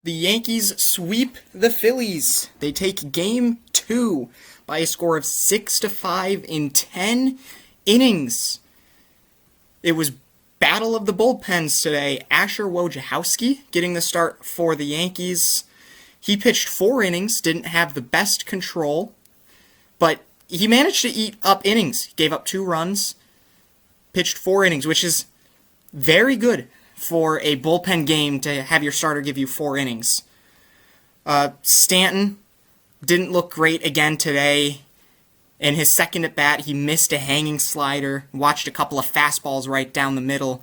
The Yankees sweep the Phillies. They take game 2 by a score of 6-5 in 10 innings. It was battle of the bullpens today. Asher Wojciechowski getting the start for the Yankees. He pitched 4 innings, didn't have the best control, but he managed to eat up innings. He gave up 2 runs, pitched 4 innings, which is very good for a bullpen game to have your starter give you 4 innings. Stanton didn't look great again today. In his second at bat, he missed a hanging slider, watched a couple of fastballs right down the middle,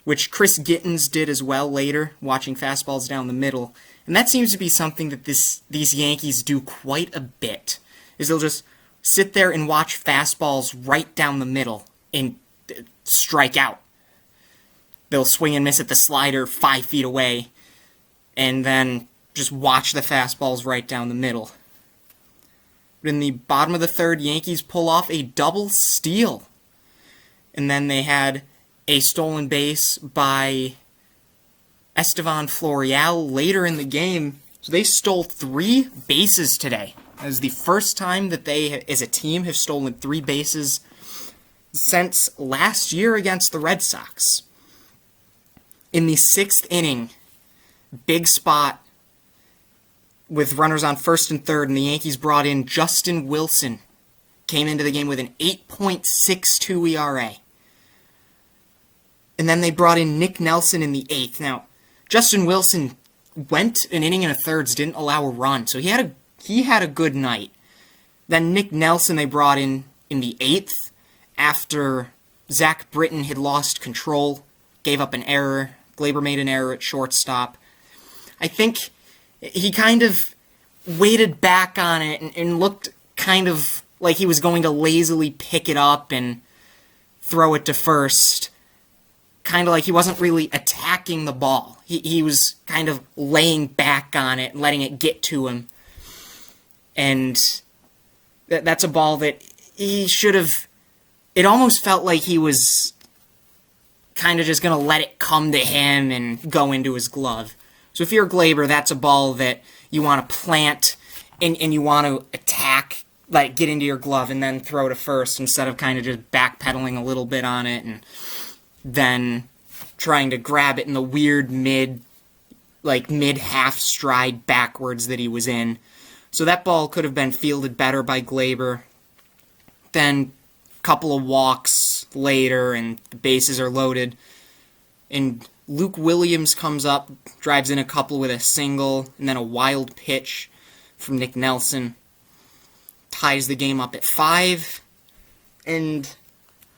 which Chris Gittens did as well later, watching fastballs down the middle. And that seems to be something that these Yankees do quite a bit, is they'll just sit there and watch fastballs right down the middle and strike out. They'll swing and miss at the slider 5 feet away, and then just watch the fastballs right down the middle. But in the bottom of the third, Yankees pull off a double steal. And then they had a stolen base by Estevan Florial later in the game. So they stole 3 bases today. That is the first time that they, as a team, have stolen 3 bases since last year against the Red Sox. In the 6th inning, big spot with runners on first and third, and the Yankees brought in Justin Wilson. Came into the game with an 8.62 ERA. And then they brought in Nick Nelson in the 8th. Now, Justin Wilson went an inning and a thirds, didn't allow a run, so he had a good night. Then Nick Nelson they brought in the 8th after Zach Britton had lost control, gave up an error. Gleyber made an error at shortstop. I think he kind of waited back on it and looked kind of like he was going to lazily pick it up and throw it to first. Kind of like he wasn't really attacking the ball. He was kind of laying back on it and letting it get to him. And that's a ball that he should have... It almost felt like he was kind of just going to let it come to him and go into his glove. So if you're Gleyber, that's a ball that you want to plant and you want to attack, like get into your glove and then throw to first instead of kind of just backpedaling a little bit on it and then trying to grab it in the weird mid-half stride backwards that he was in. So that ball could have been fielded better by Gleyber. Then a couple of walks later and the bases are loaded. And Luke Williams comes up, drives in a couple with a single, and then a wild pitch from Nick Nelson. Ties the game up at 5. And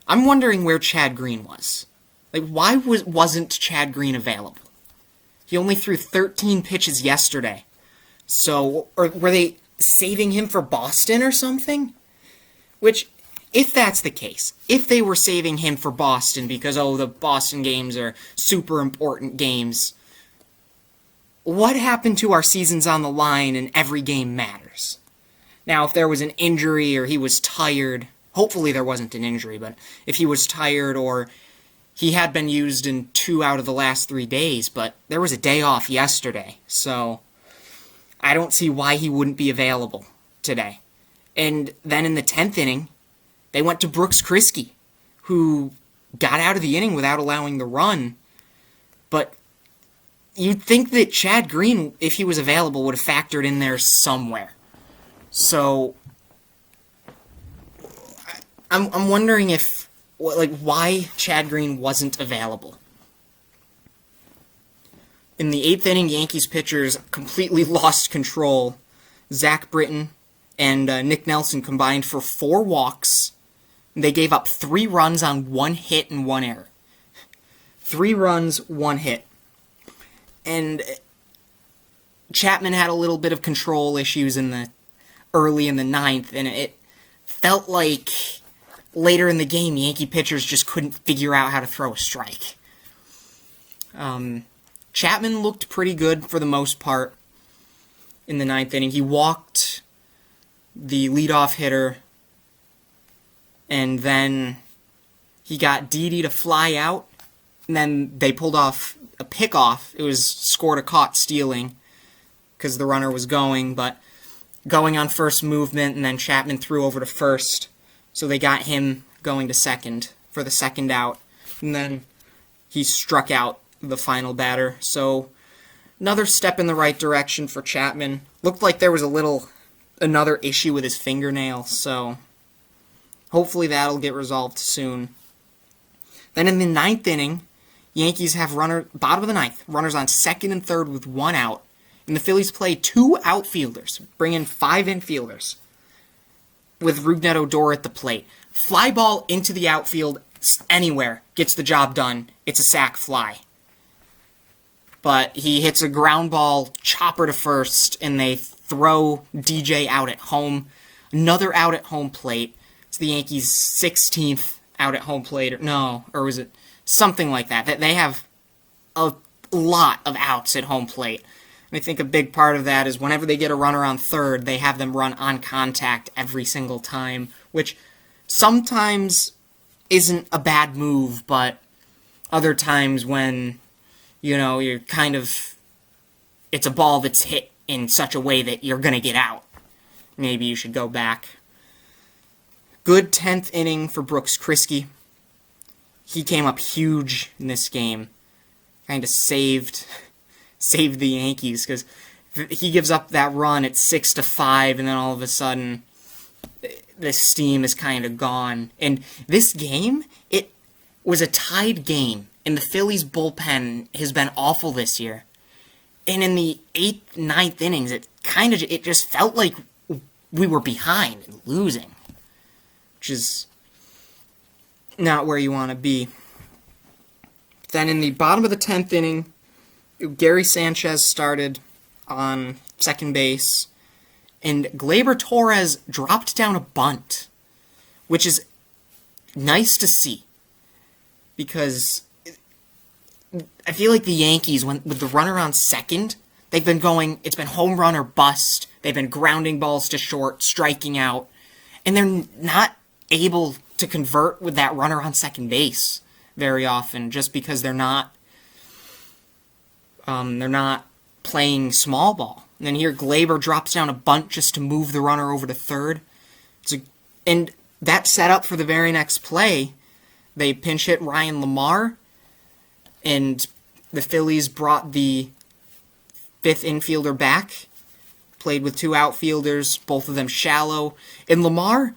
I'm wondering where Chad Green was. Like, why wasn't Chad Green available? He only threw 13 pitches yesterday. So, or were they saving him for Boston or something? Which, if that's the case, if they were saving him for Boston because, the Boston games are super important games, what happened to our seasons on the line and every game matters? Now, if there was an injury or he was tired, hopefully there wasn't an injury, but if he was tired or he had been used in 2 out of the last 3 days, but there was a day off yesterday, so I don't see why he wouldn't be available today. And then in the 10th inning, they went to Brooks Kriske, who got out of the inning without allowing the run. But you'd think that Chad Green, if he was available, would have factored in there somewhere. So I'm wondering why Chad Green wasn't available. In the 8th inning, Yankees pitchers completely lost control. Zach Britton and Nick Nelson combined for 4 walks. They gave up 3 runs on 1 hit and 1 error. 3 runs, 1 hit. And Chapman had a little bit of control issues early in the 9th, and it felt like later in the game, Yankee pitchers just couldn't figure out how to throw a strike. Chapman looked pretty good for the most part in the 9th inning. He walked the leadoff hitter, and then he got Didi to fly out, and then they pulled off a pickoff. It was scored a caught stealing because the runner was going, but going on first movement, and then Chapman threw over to first, so they got him going to second for the second out, and then he struck out the final batter. So another step in the right direction for Chapman. Looked like there was another issue with his fingernail, so hopefully that'll get resolved soon. Then in the ninth inning, Yankees have bottom of the ninth, runners on second and third with one out, and the Phillies play two outfielders, bring in five infielders, with Rougned Odor at the plate. Fly ball into the outfield anywhere, gets the job done. It's a sac fly. But he hits a ground ball, chopper to first, and they throw DJ out at home. Another out at home plate. It's the Yankees' 16th out at home plate. Or was it something like that? They have a lot of outs at home plate. And I think a big part of that is whenever they get a runner on third, they have them run on contact every single time, which sometimes isn't a bad move, but other times when, you're it's a ball that's hit in such a way that you're going to get out, maybe you should go back. Good 10th inning for Brooks Kriske. He came up huge in this game. Kind of saved the Yankees, because he gives up that run at 6-5, and then all of a sudden the steam is kind of gone. And this game, it was a tied game, and the Phillies bullpen has been awful this year. And in the 8th, 9th innings, it just felt like we were behind and losing, which is not where you want to be. Then in the bottom of the 10th inning, Gary Sanchez started on second base, and Gleyber Torres dropped down a bunt, which is nice to see, because I feel like the Yankees, with the runner on second, they've been going, it's been home run or bust. They've been grounding balls to short, striking out, and they're not able to convert with that runner on second base very often, just because they're not playing small ball. And then here Gleyber drops down a bunt just to move the runner over to third. And that set up for the very next play. They pinch hit Ryan Lamar, and the Phillies brought the fifth infielder back, played with two outfielders, both of them shallow, and Lamar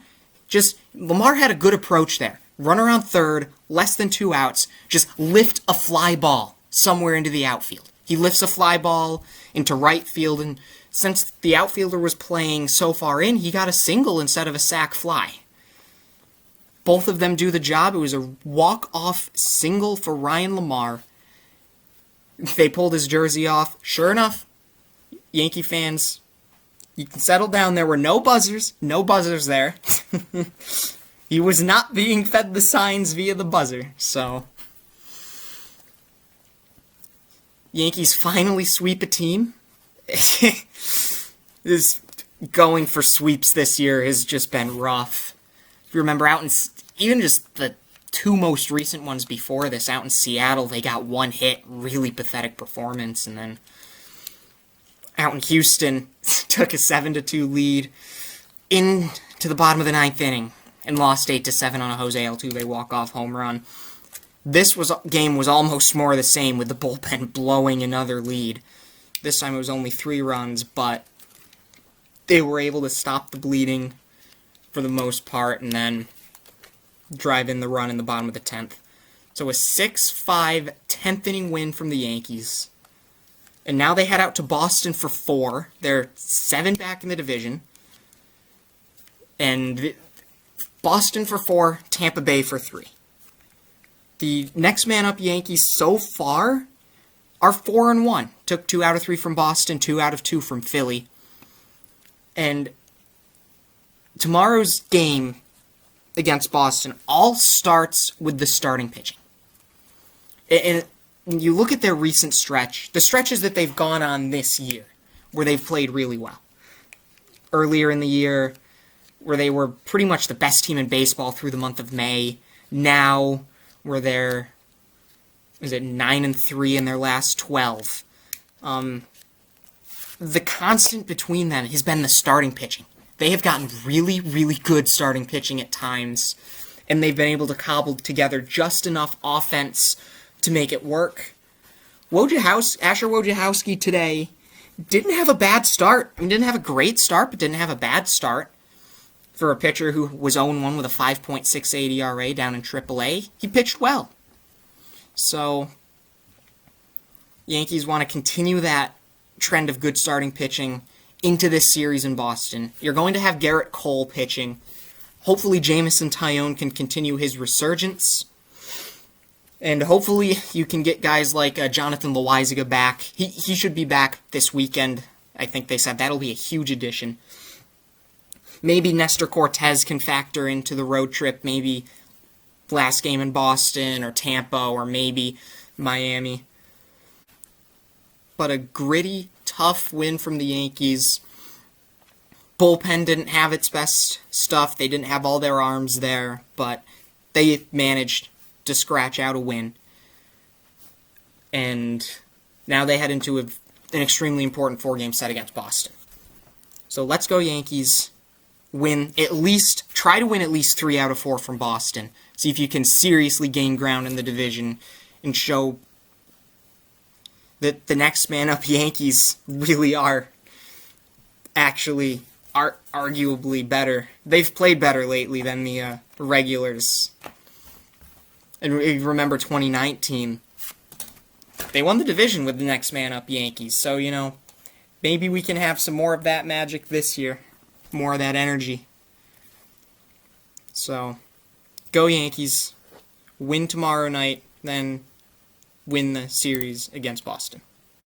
had a good approach there. Runner on third, less than 2 outs, just lift a fly ball somewhere into the outfield. He lifts a fly ball into right field, and since the outfielder was playing so far in, he got a single instead of a sac fly. Both of them do the job. It was a walk-off single for Ryan Lamar. They pulled his jersey off. Sure enough, Yankee fans, you can settle down. There were no buzzers. No buzzers there. He was not being fed the signs via the buzzer, so Yankees finally sweep a team. This going for sweeps this year has just been rough. If you remember, even just the two most recent ones before this, out in Seattle, they got one hit, really pathetic performance, and then out in Houston, took a 7-2 lead into the bottom of the 9th inning and lost 8-7 on a Jose Altuve walk-off home run. This game was almost more of the same, with the bullpen blowing another lead. This time it was only 3 runs, but they were able to stop the bleeding for the most part, and then drive in the run in the bottom of the 10th. So a 6-5 10th inning win from the Yankees. And now they head out to Boston for 4. They're 7 back in the division. And Boston for 4, Tampa Bay for 3. The next man up Yankees so far are 4-1. Took 2 out of 3 from Boston, 2 out of 2 from Philly. And tomorrow's game against Boston all starts with the starting pitching. And you look at their recent stretch, the stretches that they've gone on this year, where they've played really well. Earlier in the year, where they were pretty much the best team in baseball through the month of May. Now, where they're 9-3 in their last 12. the constant between them has been the starting pitching. They have gotten really, really good starting pitching at times, and they've been able to cobble together just enough offense to make it work. Asher Wojciechowski today didn't have a bad start. I mean, didn't have a great start, but didn't have a bad start. For a pitcher who was 0-1 with a 5.68 ERA down in AAA, he pitched well. So, Yankees want to continue that trend of good starting pitching into this series in Boston. You're going to have Garrett Cole pitching. Hopefully Jameson Taillon can continue his resurgence. And hopefully you can get guys like Jonathan Loaisiga back. He should be back this weekend. I think they said that'll be a huge addition. Maybe Nestor Cortez can factor into the road trip. Maybe last game in Boston or Tampa or maybe Miami. But a gritty, tough win from the Yankees. Bullpen didn't have its best stuff. They didn't have all their arms there, but they managed to scratch out a win. And now they head into an extremely important 4-game set against Boston. So let's go Yankees. Try to win at least 3 out of 4 from Boston. See if you can seriously gain ground in the division and show that the next man up Yankees really are arguably better. They've played better lately than the regulars. And remember 2019, they won the division with the next man up Yankees. So, maybe we can have some more of that magic this year. More of that energy. So, go Yankees. Win tomorrow night, then win the series against Boston.